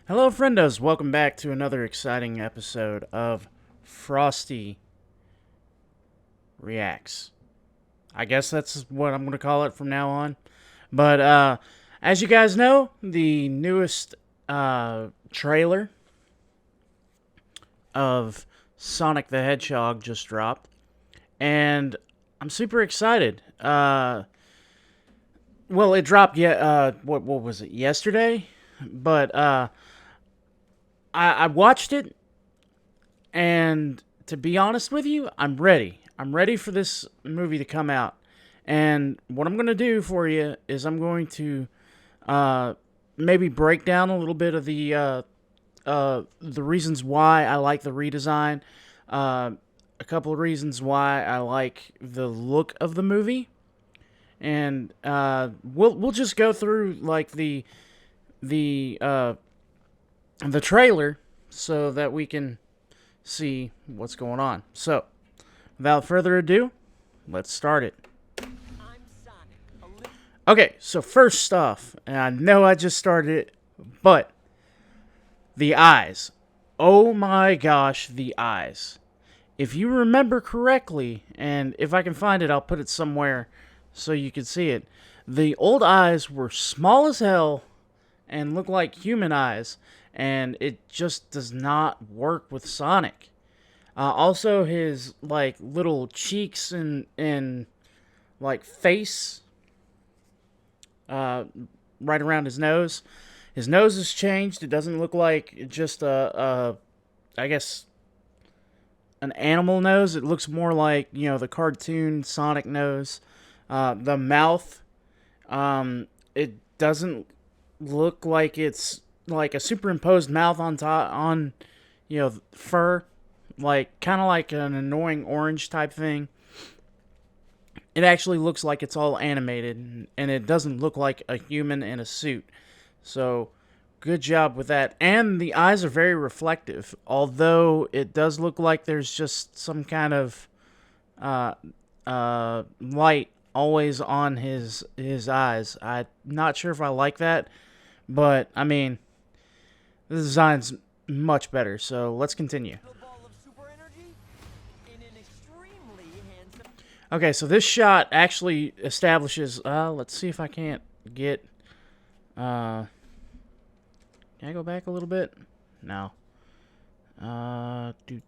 Hello, friendos. Welcome back to another exciting episode of Frosty Reacts. I guess that's what I'm going to call it from now on. But as you guys know, the newest trailer of Sonic the Hedgehog just dropped, and I'm super excited. Well, it dropped yet. What was it? Yesterday, but I watched it. And to be honest with you, I'm ready. I'm ready for this movie to come out. And what I'm going to do for you is I'm going to maybe break down a little bit of the reasons why I like the redesign, a couple of reasons why I like the look of the movie, and we'll just go through like the trailer so that we can see what's going on. So, without further ado, let's start it. Okay, so first off, and I know I just started it, but the eyes. Oh my gosh, the eyes. If you remember correctly, and if I can find it, I'll put it somewhere so you can see it. The old eyes were small as hell and look like human eyes, and it just does not work with Sonic. Also, his like little cheeks and like face, right around his nose. His nose has changed. It doesn't look like just I guess, an animal nose. It looks more like the cartoon Sonic nose. The mouth, it doesn't look like it's like a superimposed mouth on top on fur, like kind of like an annoying orange type thing. It actually looks like it's all animated, and it doesn't look like a human in a suit. So, good job with that. And the eyes are very reflective, although it does look like there's just some kind of light always on his eyes. I'm not sure if I like that, but I mean, the design's much better. So let's continue. Okay, so this shot actually establishes. Let's see if I can't get. Can I go back a little bit? No.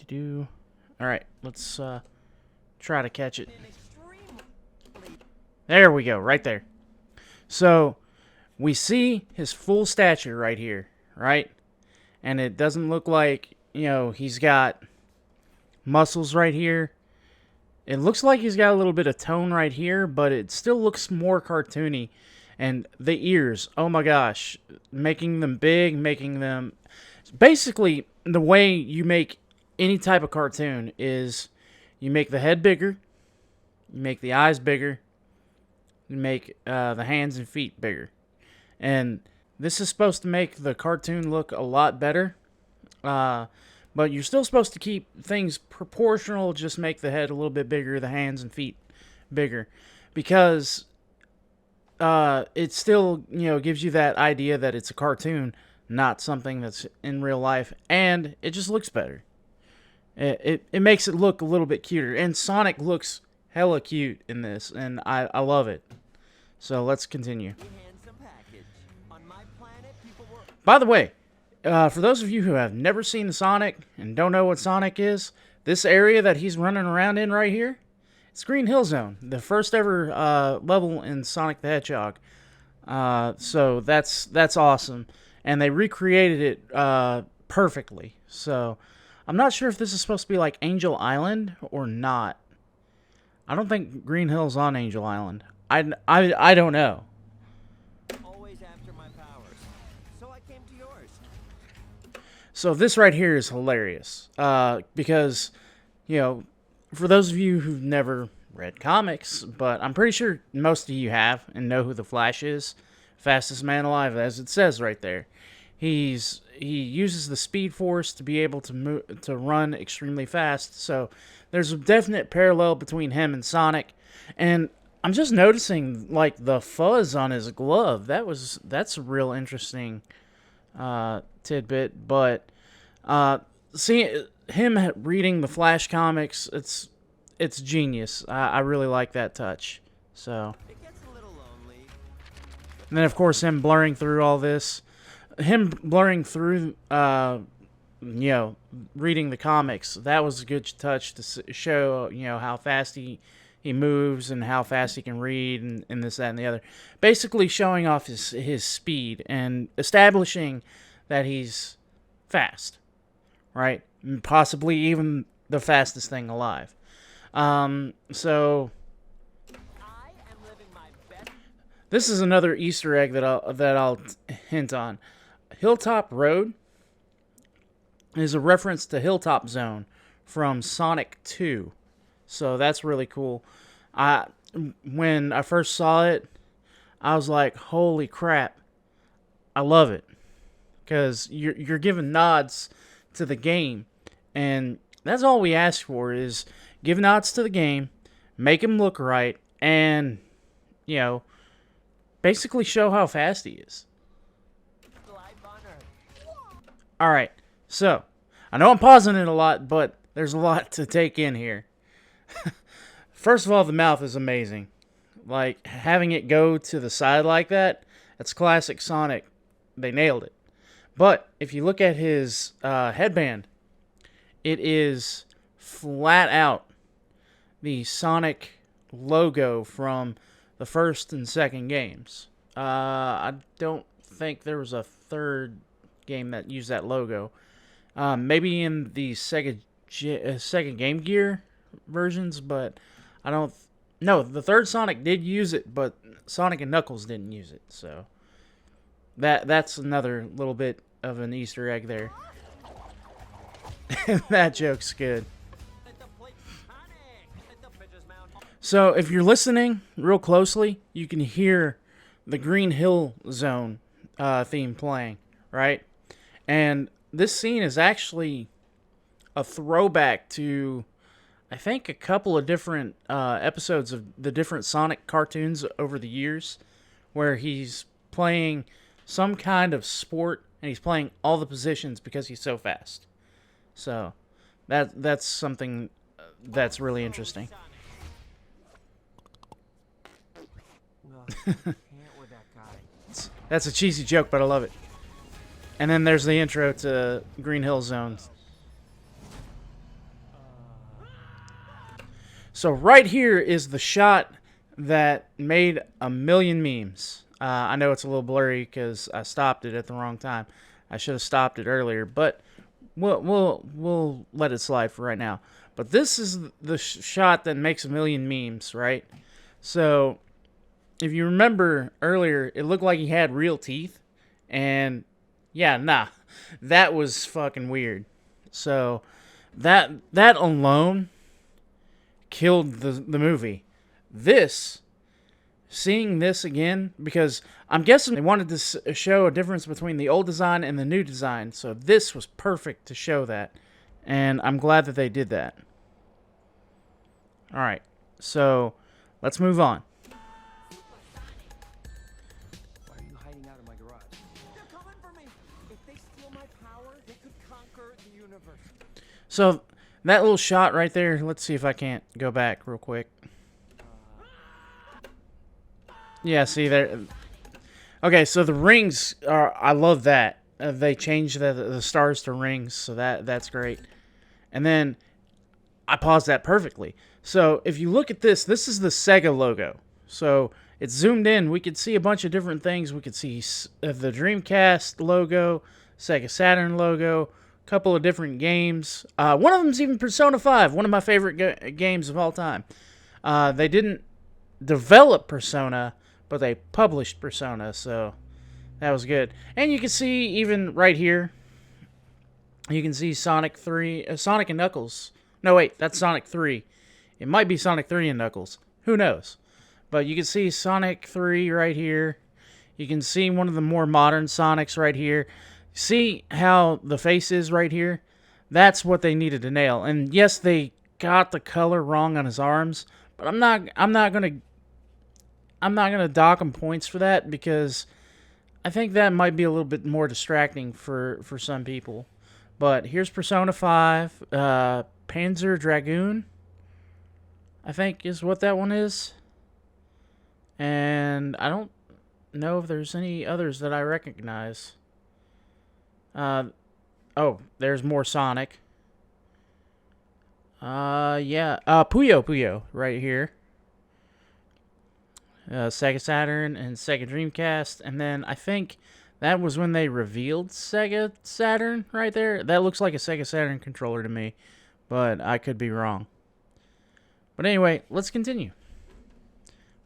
Do. All right, let's try to catch it. There we go, right there. So we see his full stature right here, right? And it doesn't look like he's got muscles right here. It looks like he's got a little bit of tone right here, but it still looks more cartoony. And the ears, oh my gosh, making them big, making them... Basically, the way you make any type of cartoon is you make the head bigger, you make the eyes bigger, you make the hands and feet bigger. And this is supposed to make the cartoon look a lot better. But you're still supposed to keep things proportional, just make the head a little bit bigger, the hands and feet bigger. Because it still, gives you that idea that it's a cartoon, not something that's in real life. And it just looks better. It makes it look a little bit cuter. And Sonic looks hella cute in this, and I love it. So let's continue. By the way, for those of you who have never seen Sonic and don't know what Sonic is, this area that he's running around in right here, it's Green Hill Zone, the first ever level in Sonic the Hedgehog. So that's awesome, and they recreated it perfectly. So I'm not sure if this is supposed to be like Angel Island or not. I don't think Green Hill's on Angel Island. I don't know. So this right here is hilarious because, for those of you who've never read comics, but I'm pretty sure most of you have and know who the Flash is, fastest man alive, as it says right there. He uses the Speed Force to be able to run extremely fast. So there's a definite parallel between him and Sonic, and I'm just noticing like the fuzz on his glove. That's real interesting. tidbit, but see him reading the Flash comics, it's genius. I really like that touch. So, and then of course him blurring through all this, him blurring through, reading the comics. That was a good touch to show, how fast he moves and how fast he can read and this, that, and the other. Basically showing off his speed and establishing that he's fast, right? Possibly even the fastest thing alive. So this is another Easter egg that I'll hint on. Hilltop Road is a reference to Hilltop Zone from Sonic 2. So that's really cool. When I first saw it, I was like, holy crap. I love it. Because you're giving nods to the game. And that's all we ask for is give nods to the game, make him look right, and, basically show how fast he is. Alright, so, I know I'm pausing it a lot, but there's a lot to take in here. First of all, the mouth is amazing. Like, having it go to the side like that, that's classic Sonic. They nailed it. But, if you look at his headband, it is flat out the Sonic logo from the first and second games. I don't think there was a third game that used that logo. Maybe in the Sega Game Gear versions, but I don't. No, the third Sonic did use it, but Sonic and Knuckles didn't use it. So that's another little bit of an Easter egg there. That joke's good. So if you're listening real closely, you can hear the Green Hill Zone theme playing, right? And this scene is actually a throwback to, I think, a couple of different episodes of the different Sonic cartoons over the years, where he's playing some kind of sport and he's playing all the positions because he's so fast. So that's something that's really interesting. That's a cheesy joke, but I love it. And then there's the intro to Green Hill Zone. So right here is the shot that made a million memes. I know it's a little blurry because I stopped it at the wrong time. I should have stopped it earlier, but we'll let it slide for right now. But this is the shot that makes a million memes, right? So if you remember earlier, it looked like he had real teeth, and yeah, nah, that was fucking weird. So that alone killed the movie. Seeing this again, because I'm guessing they wanted to show a difference between the old design and the new design, so this was perfect to show that, and I'm glad that they did that. Alright, so let's move on. Why are you hiding out in my garage? They're coming for me! If they steal my power, they could conquer the universe. So, that little shot right there, let's see if I can't go back real quick. Yeah, see there. Okay, so the rings are. I love that. They changed the stars to rings, so that's great. And then I paused that perfectly. So if you look at this is the Sega logo. So it's zoomed in. We could see a bunch of different things. We could see the Dreamcast logo, Sega Saturn logo, a couple of different games. One of them's even Persona 5, one of my favorite games of all time. They didn't develop Persona, but they published Persona, so that was good. And you can see even right here, you can see Sonic and Knuckles. No, wait, that's Sonic 3. It might be Sonic 3 and Knuckles. Who knows? But you can see Sonic 3 right here. You can see one of the more modern Sonics right here. See how the face is right here? That's what they needed to nail. And yes, they got the color wrong on his arms, but I'm not gonna dock him points for that, because I think that might be a little bit more distracting for some people. But here's Persona 5, Panzer Dragoon, I think is what that one is. And I don't know if there's any others that I recognize. Oh, there's more Sonic. Yeah. Puyo Puyo right here. Sega Saturn and Sega Dreamcast. And then I think that was when they revealed Sega Saturn right there. That looks like a Sega Saturn controller to me, but I could be wrong. But anyway, let's continue.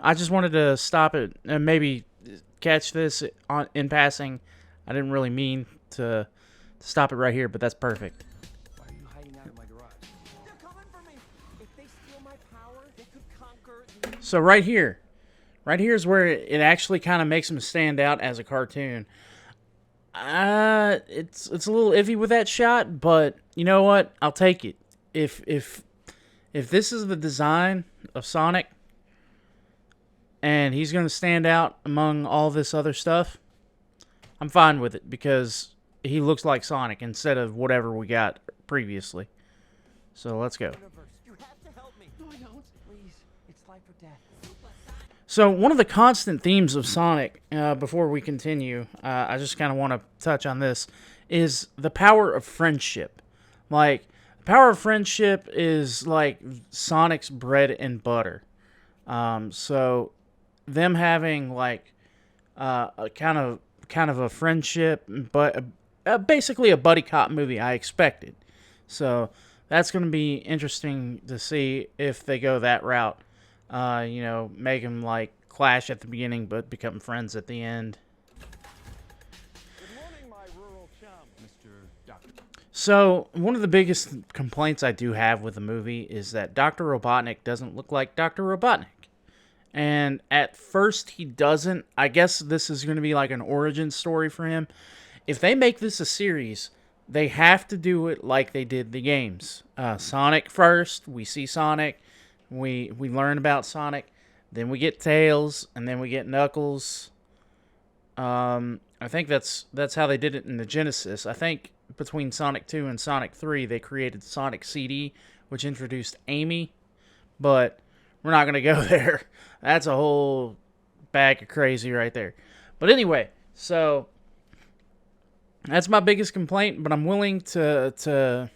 I just wanted to stop it and maybe catch this in passing. I didn't really mean to stop it right here, but that's perfect. Why are you hiding out in my garage? They're coming for me. If they steal my power, they could conquer. So right here is where it actually kind of makes him stand out as a cartoon. It's a little iffy with that shot, but you know what? I'll take it. If this is the design of Sonic, and he's going to stand out among all this other stuff, I'm fine with it because he looks like Sonic instead of whatever we got previously. So let's go. You have to help me. No, I don't. Please, it's life or death. So one of the constant themes of Sonic, before we continue, I just kind of want to touch on this, is the power of friendship. Like, the power of friendship is like Sonic's bread and butter. So them having like a kind of a friendship, but basically a buddy cop movie, I expected. So that's going to be interesting to see if they go that route. Make them like clash at the beginning, but become friends at the end. Good morning, my rural chum, Mr. Doctor. So one of the biggest complaints I do have with the movie is that Dr. Robotnik doesn't look like Dr. Robotnik. And at first he doesn't. I guess this is going to be like an origin story for him. If they make this a series, they have to do it like they did the games. Sonic first. We see Sonic. We learn about Sonic. Then we get Tails. And then we get Knuckles. I think that's how they did it in the Genesis. I think between Sonic 2 and Sonic 3, they created Sonic CD, which introduced Amy. But we're not going to go there. That's a whole bag of crazy right there. But anyway, so that's my biggest complaint, but I'm willing to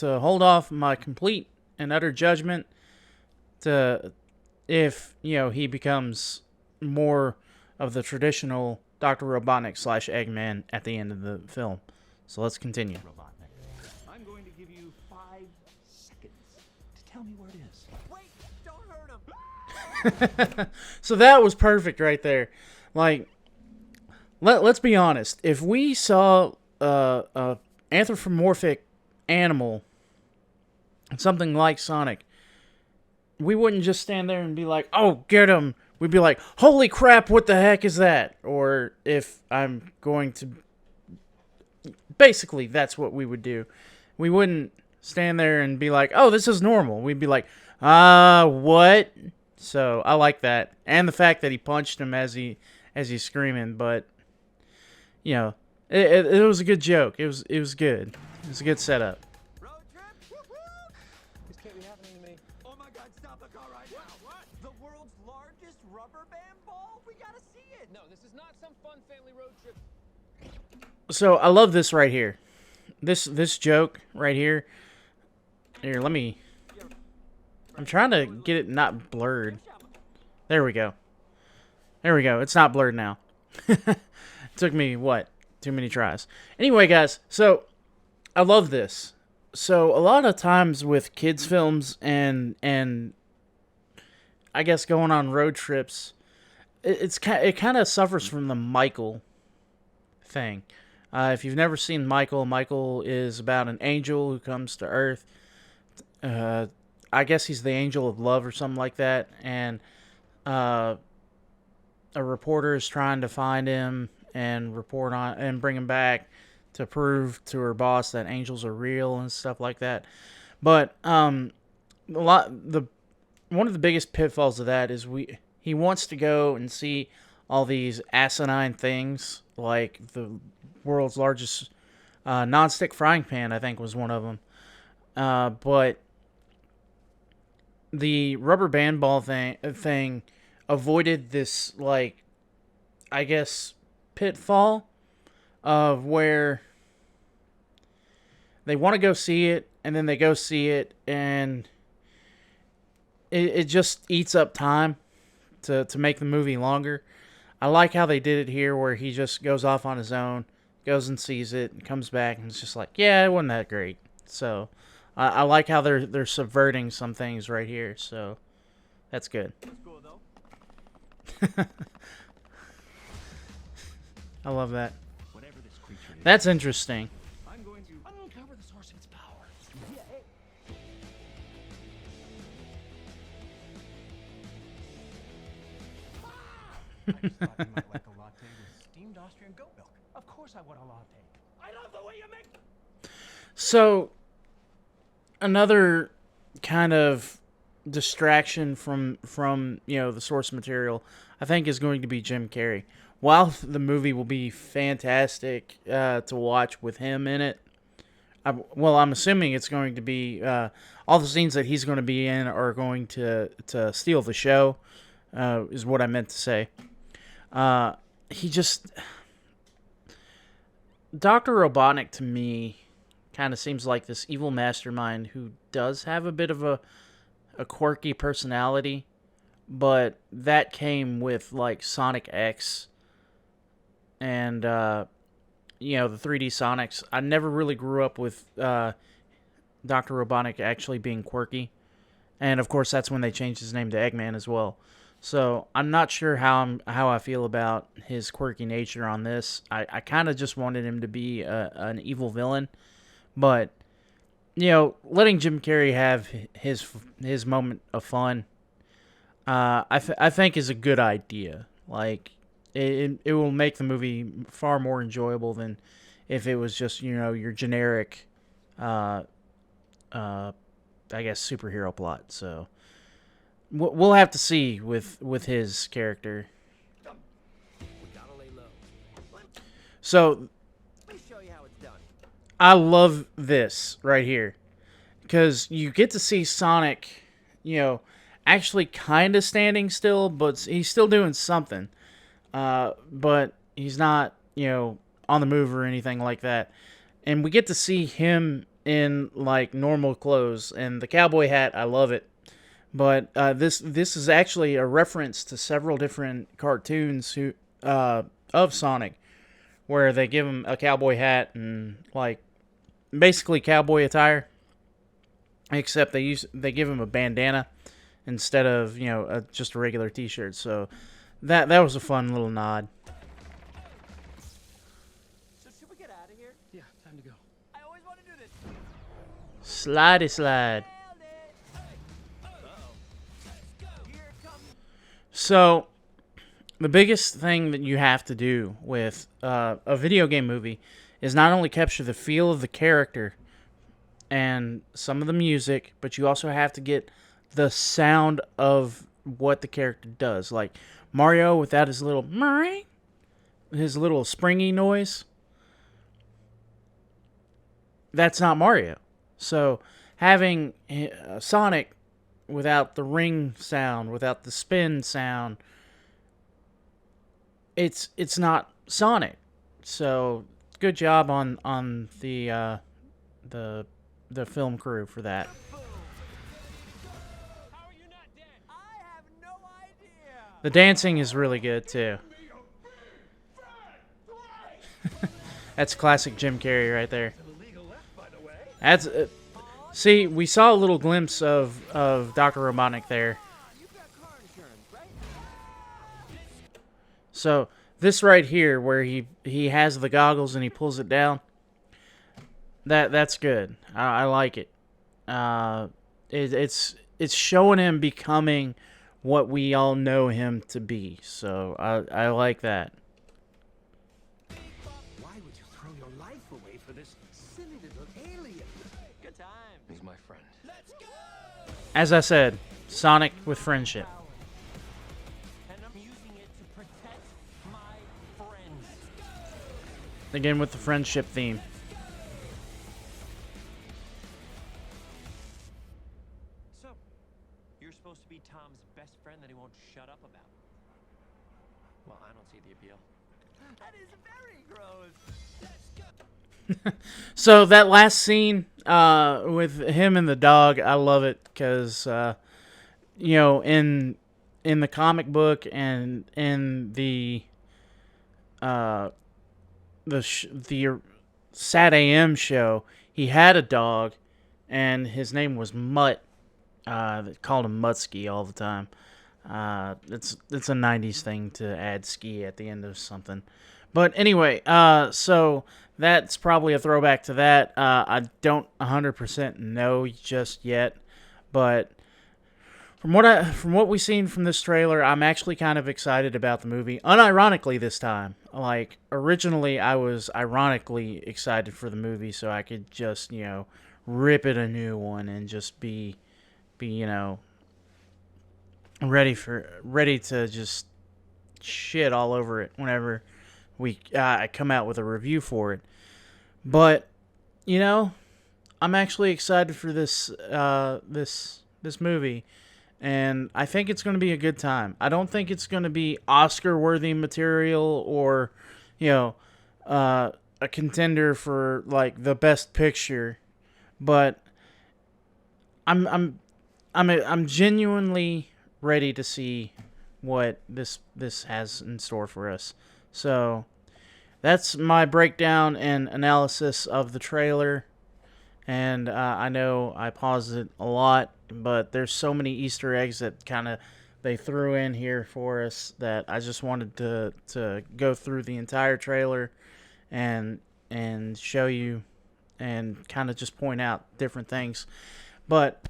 hold off my complete and utter judgment to if, he becomes more of the traditional Dr. Robotnik / Eggman at the end of the film. So let's continue. I'm going to give you 5 seconds to tell me where it is. Wait, don't hurt him. So that was perfect right there. Like, let's be honest. If we saw a anthropomorphic animal, something like Sonic, we wouldn't just stand there and be like, "Oh, get him!" We'd be like, "Holy crap! What the heck is that?" Or if I'm going to, basically, that's what we would do. We wouldn't stand there and be like, "Oh, this is normal." We'd be like, what?" So I like that, and the fact that he punched him as he's screaming. But it was a good joke. It was good. It was a good setup. Road trip? Woo-hoo! This can't be happening to me. Oh my God! Stop the car right now! What? The world's largest rubber band ball? We gotta see it. No, this is not some fun family road trip. So I love this right here. This joke right here. Here, let me. I'm trying to get it not blurred. There we go. It's not blurred now. Took me, too many tries. Anyway, guys, so I love this. So a lot of times with kids' films and I guess going on road trips, it kind of suffers from the Michael thing. If you've never seen Michael is about an angel who comes to Earth. I guess he's the angel of love or something like that, and a reporter is trying to find him and report on and bring him back to prove to her boss that angels are real and stuff like that. But one of the biggest pitfalls of that is he wants to go and see all these asinine things, like the world's largest non-stick frying pan, I think was one of them. But the rubber band ball thing avoided this, like, I guess, pitfall of where they want to go see it, and then they go see it, and it just eats up time to make the movie longer. I like how they did it here, where he just goes off on his own, goes and sees it, and comes back, and it's just like, yeah, it wasn't that great. So I like how they're subverting some things right here. So that's good. That's cool, though. I love that. Whatever this creature is, That's interesting. I'm going to uncover the source of its power. Yeah, hey. I just thought you might like a latte with steamed Austrian goat milk. Of course I want a latte. I love the way you make. So another kind of distraction from the source material, I think, is going to be Jim Carrey. While the movie will be fantastic to watch with him in it, I'm assuming it's going to be all the scenes that he's going to be in are going to steal the show, is what I meant to say. He just... Dr. Robotnik, to me, kind of seems like this evil mastermind who does have a bit of a quirky personality, but that came with, like, Sonic X and, the 3D Sonics. I never really grew up with Dr. Robotnik actually being quirky. And, of course, that's when they changed his name to Eggman as well. So I'm not sure how I feel about his quirky nature on this. I kind of just wanted him to be an evil villain, but letting Jim Carrey have his moment of fun, I think is a good idea. Like it will make the movie far more enjoyable than if it was just your generic, I guess, superhero plot. So. We'll have to see with his character. So, Let me show you how it's done. I love this right here. Because you get to see Sonic, actually kind of standing still, but he's still doing something. But he's not, on the move or anything like that. And we get to see him in, like, normal clothes. And the cowboy hat, I love it. But this is actually a reference to several different cartoons of Sonic, where they give him a cowboy hat and, like, basically cowboy attire, except they give him a bandana instead of just a regular T-shirt. So that was a fun little nod. So should we get out of here? Yeah, time to go. I always want to do this. Slidey slide. So, the biggest thing that you have to do with a video game movie is not only capture the feel of the character and some of the music, but you also have to get the sound of what the character does. Like Mario without his little springy noise. That's not Mario. So, having Sonic without the ring sound, without the spin sound, it's not Sonic. So good job on the film crew for that. How are you not dead? I have no idea. The dancing is really good too. That's classic Jim Carrey right there. That's see, we saw a little glimpse of Dr. Robotnik there. You've got car insurance, right? So this right here, where he has the goggles and he pulls it down, that's good. I like it. It's showing him becoming what we all know him to be. So I like that. Why would you throw your life away for this silly little alien? Good time. He's my friend. Let's go. As I said, Sonic with friendship. And I'm using it to protect Again with the friendship theme. So, you're supposed to be Tom's best friend that he won't shut up about. Well, I don't see the appeal. That is very gross. Let's go. So that last scene with him and the dog, I love it because you know, in the comic book and in the Sat AM show, he had a dog, and his name was Mutt. They called him Muttski all the time. It's a '90s thing to add ski at the end of something. But anyway, so that's probably a throwback to that. I don't 100% know just yet, but from what we've seen from this trailer, I'm actually kind of excited about the movie. Unironically this time. Like, originally I was ironically excited for the movie so I could just, you know, rip it a new one and just be you know, ready to just shit all over it whenever I come out with a review for it. But, you know, I'm actually excited for this this movie. And I think it's going to be a good time. I don't think it's going to be Oscar-worthy material or, you know, a contender for like the best picture. But I'm genuinely ready to see what this has in store for us. So that's my breakdown and analysis of the trailer. And I know I paused it a lot, but there's so many Easter eggs that kind of they threw in here for us that I just wanted to go through the entire trailer and show you and kind of just point out different things. But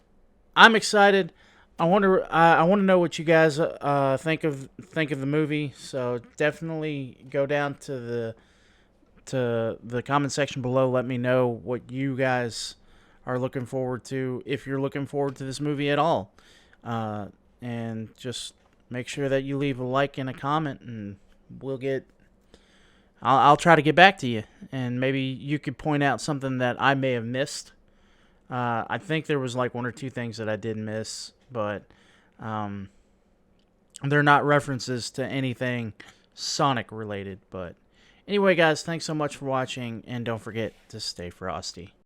I'm excited. I want to know what you guys think of the movie. So definitely go down to the comment section below. Let me know what you guys are looking forward to, if you're looking forward to this movie at all. And just make sure that you leave a like and a comment, and I'll try to get back to you. And maybe you could point out something that I may have missed. I think there was like one or two things that I did miss, but they're not references to anything Sonic related. But anyway, guys, thanks so much for watching, and don't forget to stay frosty.